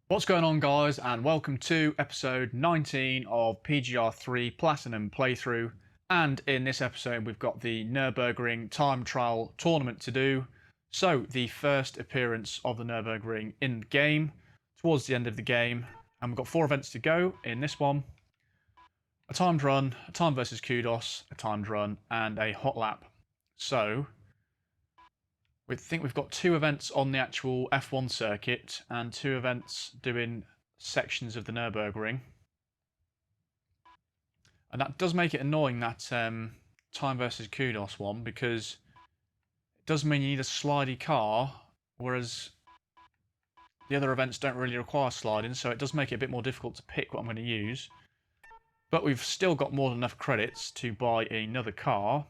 What's going on, guys, and welcome to episode 19 of PGR3 Platinum Playthrough. And in this episode we've got the Nurburgring Time Trial Tournament to do. So the first appearance of the Nurburgring in the game, towards the end of the game. And we've got 4 events to go in this one. A timed run, a time versus Kudos, a timed run, and a hot lap. So we think we've got 2 events on the actual F1 circuit and 2 events doing sections of the Nurburgring. And that does make it annoying, that time versus Kudos one, because it does mean you need a slidey car, whereas the other events don't really require sliding, so it does make it a bit more difficult to pick what I'm going to use. But we've still got more than enough credits to buy another car.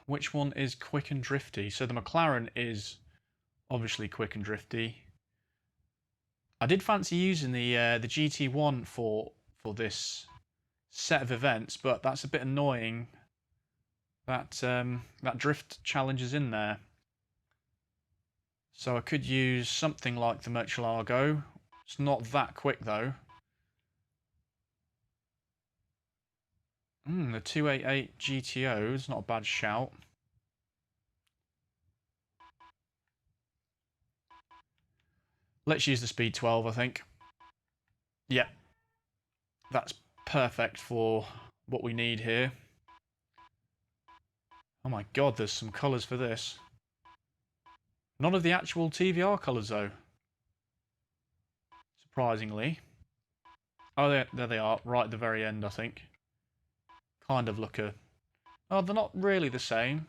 Which one is quick and drifty? So the McLaren is obviously quick and drifty. I did fancy using the GT1 for this set of events, but that's a bit annoying. That drift challenge is in there. So I could use something like the Murcielago. It's not that quick though. The 288 GTO is not a bad shout. Let's use the Speed 12, I think. Yep. That's perfect for what we need here. Oh my god, there's some colours for this. None of the actual TVR colours though. Surprisingly. Oh, there they are, right at the very end, I think. Kind of look a... Oh, they're not really the same.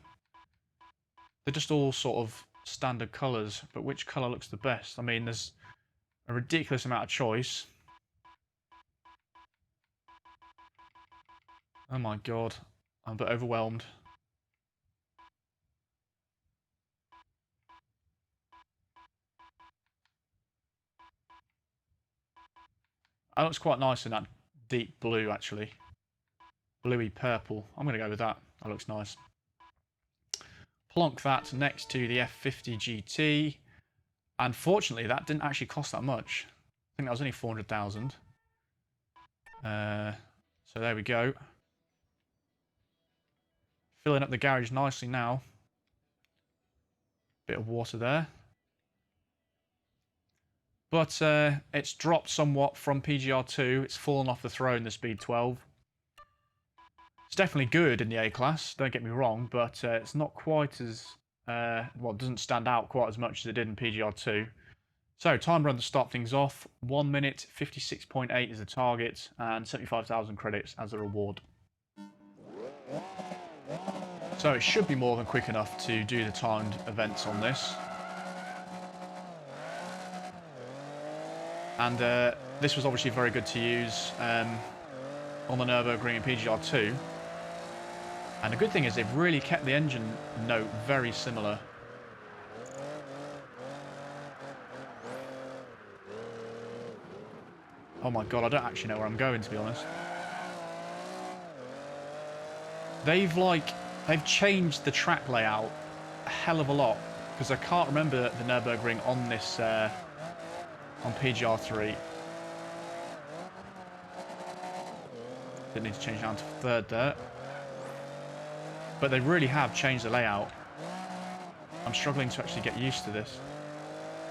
They're just all sort of standard colours, but which colour looks the best? I mean, there's a ridiculous amount of choice. Oh my god, I'm a bit overwhelmed. That looks quite nice in that deep blue, actually. Bluey purple. I'm going to go with that. That looks nice. Plonk that next to the F50 GT. And fortunately, that didn't actually cost that much. I think that was only 400,000. So there we go. Filling up the garage nicely now. Bit of water there. But it's dropped somewhat from PGR2. It's fallen off the throne, the Speed 12. It's definitely good in the A class, don't get me wrong, but it's not quite as... well, it doesn't stand out quite as much as it did in PGR2. So, time run to start things off. 1 minute, 56.8 is the target, and 75,000 credits as a reward. So it should be more than quick enough to do the timed events on this. And this was obviously very good to use on the Nurburgring and PGR2. And the good thing is they've really kept the engine note very similar. Oh my god, I don't actually know where I'm going, to be honest. They've changed the track layout a hell of a lot, because I can't remember the Nurburgring on this on PGR3. Didn't need to change down to 3rd there. But they really have changed the layout. I'm struggling to actually get used to this.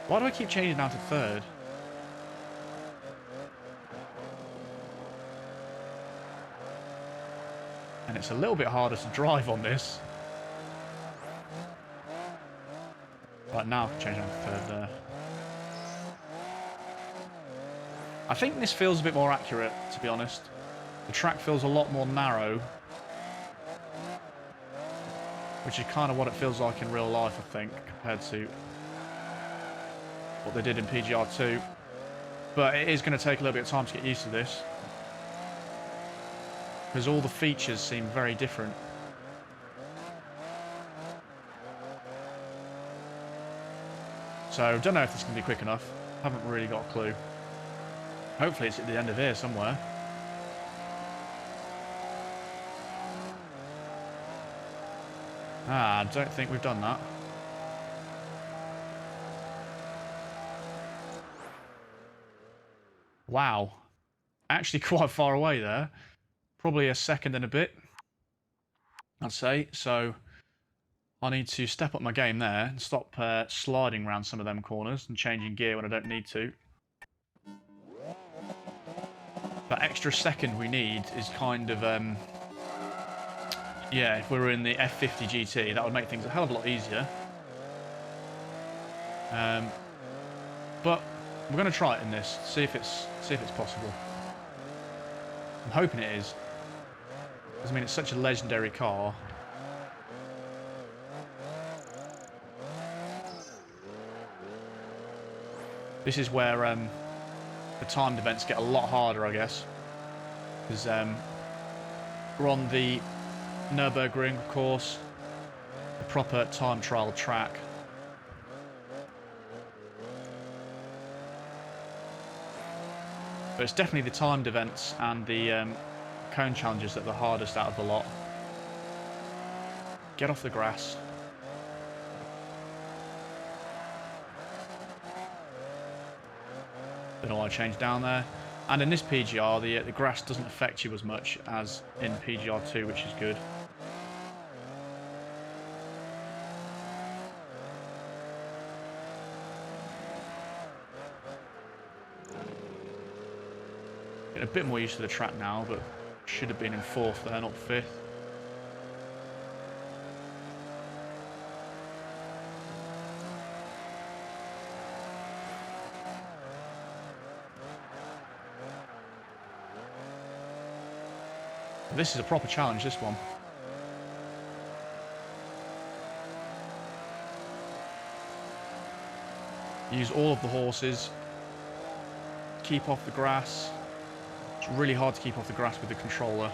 Why do I keep changing down to 3rd? And it's a little bit harder to drive on this. Right, now I can change down to 3rd there. I think this feels a bit more accurate, to be honest. The track feels a lot more narrow. Which is kind of what it feels like in real life, I think, compared to what they did in PGR2. But it is going to take a little bit of time to get used to this, because all the features seem very different. So, I don't know if this is going to be quick enough. Haven't really got a clue. Hopefully it's at the end of here somewhere. I don't think we've done that. Wow. Actually quite far away there. Probably a second and a bit, I'd say. So I need to step up my game there and stop sliding around some of them corners and changing gear when I don't need to. That extra second we need is kind of, yeah, if we were in the F50 GT, that would make things a hell of a lot easier. But we're going to try it in this, see if it's possible. I'm hoping it is. Because, I mean, it's such a legendary car. This is where the timed events get a lot harder, I guess. Because we're on the Nurburgring, of course. The proper time trial track. But it's definitely the timed events and the cone challenges that are the hardest out of the lot. Get off the grass. Don't know why I changed down there. And in this PGR, the grass doesn't affect you as much as in PGR 2, which is good. Getting a bit more used to the track now, but should have been in 4th there, not 5th. This is a proper challenge, this one. Use all of the horses. Keep off the grass. It's really hard to keep off the grass with the controller.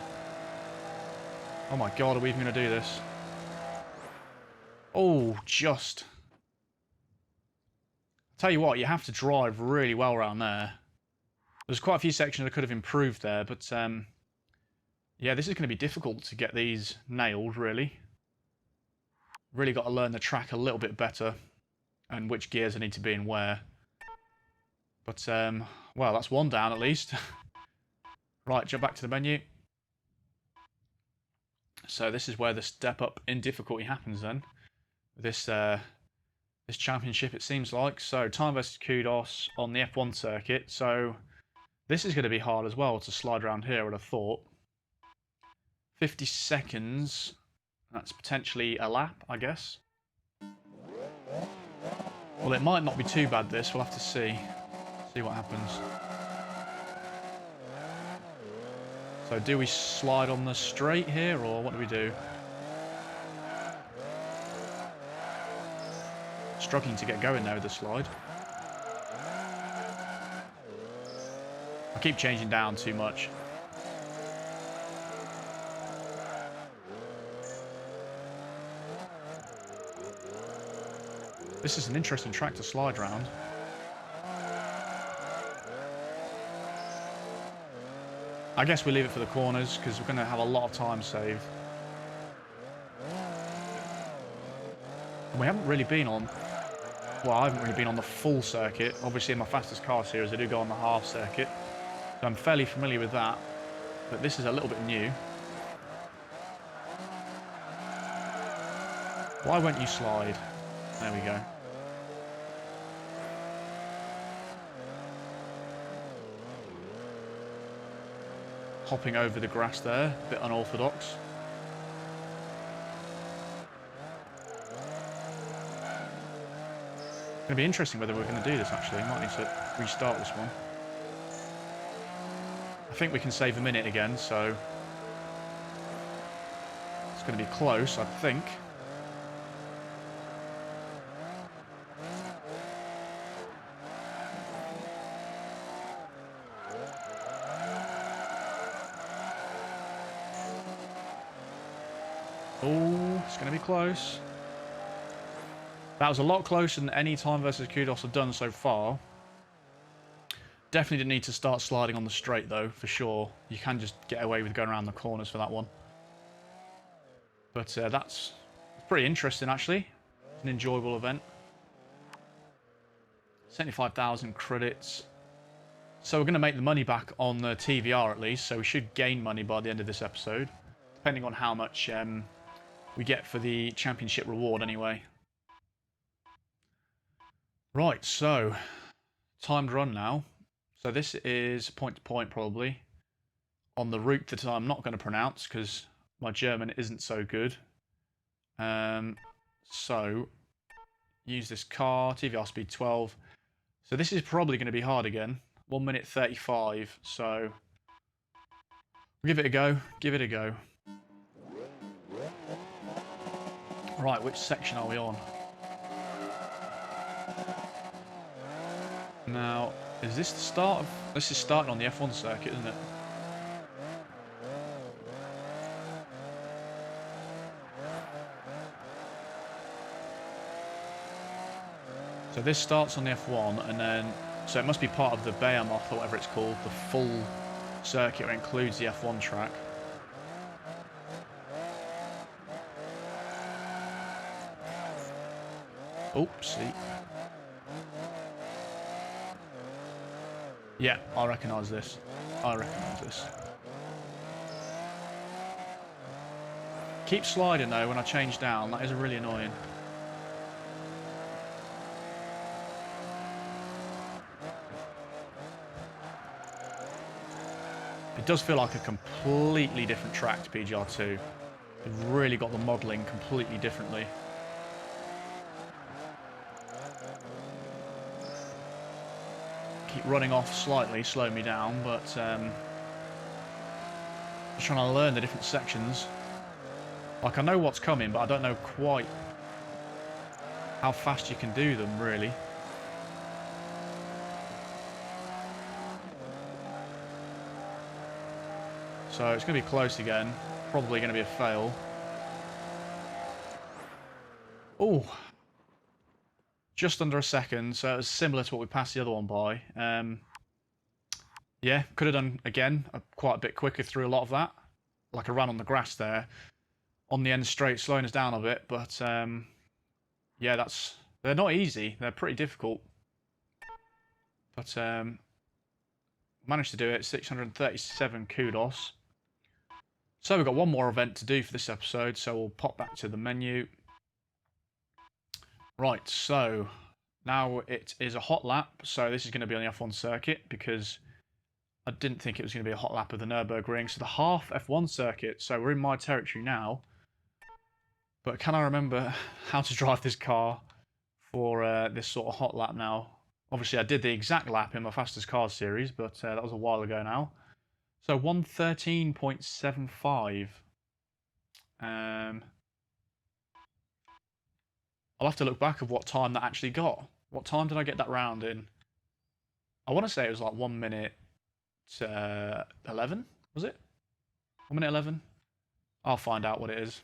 Oh my god, are we even going to do this? Oh, just. Tell you what, you have to drive really well around there. There's quite a few sections I could have improved there, but yeah, this is going to be difficult to get these nailed, really. Really got to learn the track a little bit better and which gears I need to be in where. But, well, that's one down at least. Right, jump back to the menu. So this is where the step up in difficulty happens then. This this championship, it seems like. So, time versus Kudos on the F1 circuit. So, this is going to be hard as well to slide around here, I would have thought. 50 seconds. That's potentially a lap, I guess. Well, it might not be too bad, this. We'll have to see. See what happens. So, do we slide on the straight here, or what do we do? Struggling to get going there with the slide. I keep changing down too much. This is an interesting track to slide around. I guess we leave it for the corners because we're going to have a lot of time saved. And we haven't really been on... Well, I haven't really been on the full circuit. Obviously, in my fastest car series, I do go on the half circuit. So I'm fairly familiar with that. But this is a little bit new. Why won't you slide? There we go. Hopping over the grass there, a bit unorthodox. It's going to be interesting whether we're going to do this actually. Might need to restart this one. I think we can save a minute again, so it's going to be close, I think. Oh, it's going to be close. That was a lot closer than any time versus Kudos have done so far. Definitely didn't need to start sliding on the straight though, for sure. You can just get away with going around the corners for that one. But that's pretty interesting actually. An enjoyable event. 75,000 credits. So we're going to make the money back on the TVR at least, so we should gain money by the end of this episode, depending on how much we get for the championship reward anyway. Right, so timed run now. So this is point to point probably on the route that I'm not going to pronounce because my German isn't so good. So use this car, TVR Speed 12. So this is probably going to be hard again. 1 minute 35, so give it a go, give it a go. Right, which section are we on? Now, is this the start of... This is starting on the F1 circuit, isn't it? So this starts on the F1 and then... So it must be part of the Behemoth or whatever it's called, the full circuit that includes the F1 track. Oopsie. Yeah, I recognise this. I recognise this. Keep sliding though when I change down, that is really annoying. It does feel like a completely different track to PGR2. They've really got the modelling completely differently. Keep running off slightly, slow me down, but just trying to learn the different sections. Like, I know what's coming, but I don't know quite how fast you can do them, really. So it's going to be close again. Probably going to be a fail. Oh, just under a second. So it's similar to what we passed the other one by. Yeah, could have done again quite a bit quicker through a lot of that. Like I ran on the grass there, on the end straight, slowing us down a bit. But yeah, they're not easy. They're pretty difficult. But managed to do it. 637 kudos. So we've got one more event to do for this episode, so we'll pop back to the menu. Right, so now it is a hot lap, so this is going to be on the F1 circuit because I didn't think it was going to be a hot lap of the Nurburgring. So the half F1 circuit, so we're in my territory now. But can I remember how to drive this car for this sort of hot lap now? Obviously I did the exact lap in my fastest cars series, but that was a while ago now. So 113.75. I'll have to look back of what time that actually got. What time did I get that round in? I want to say it was like 1 minute 11, was it? 1 minute 11? I'll find out what it is.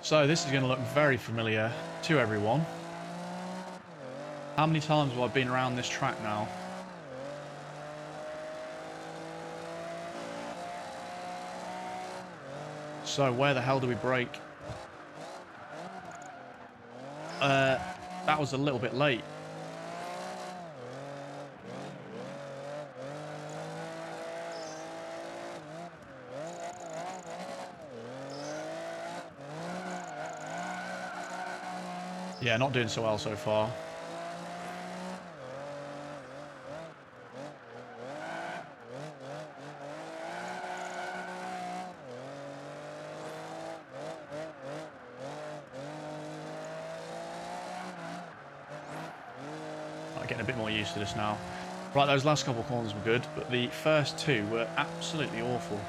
So this is going to look very familiar to everyone. How many times have I been around this track now? So where the hell do we brake? That was a little bit late. Yeah, not doing so well so far. Getting a bit more used to this now. Right, those last couple of corners were good, but the first two were absolutely awful.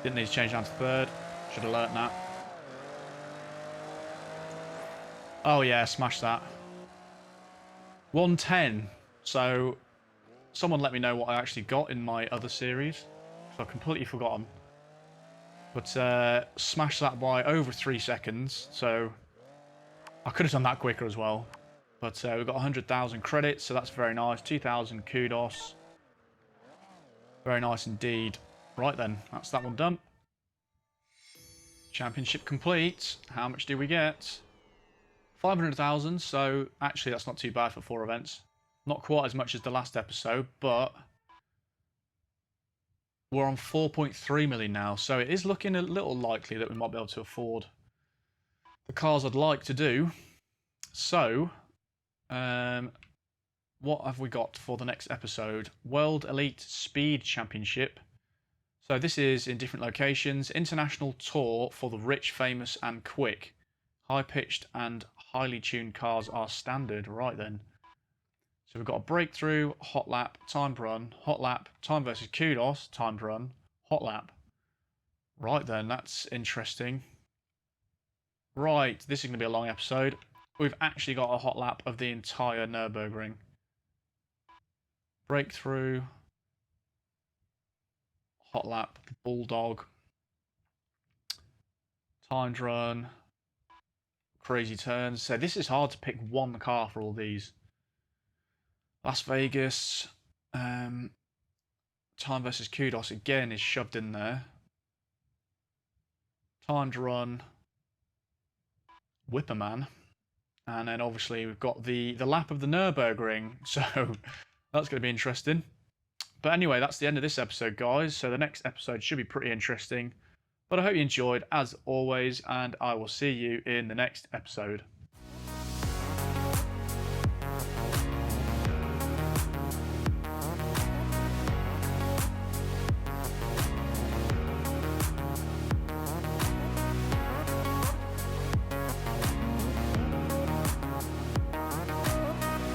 Didn't need to change down to third. Should have learnt that. Oh yeah, smash that. 110. So someone let me know what I actually got in my other series. So I've completely forgotten. But smashed that by over 3 seconds. So I could have done that quicker as well. But we've got 100,000 credits, so that's very nice. 2,000 kudos. Very nice indeed. Right then, that's that one done. Championship complete. How much do we get? 500,000, so actually that's not too bad for 4 events. Not quite as much as the last episode, but we're on 4.3 million now, so it is looking a little likely that we might be able to afford the cars I'd like to do. So, what have we got for the next episode? World Elite Speed Championship. So this is in different locations. International Tour for the rich, famous and quick. High-pitched and highly tuned cars are standard. Right then. So we've got a breakthrough, hot lap, timed run, hot lap, time versus kudos, timed run, hot lap. Right then, that's interesting. Right, this is going to be a long episode. We've actually got a hot lap of the entire Nurburgring. Breakthrough, hot lap, bulldog, timed run, crazy turns. So this is hard to pick one car for all these. Las Vegas, time versus kudos again is shoved in there. Timed run, Whipperman, and then obviously we've got the lap of the Nurburgring, so that's going to be interesting. But anyway, that's the end of this episode, guys, so the next episode should be pretty interesting. But I hope you enjoyed, as always, and I will see you in the next episode.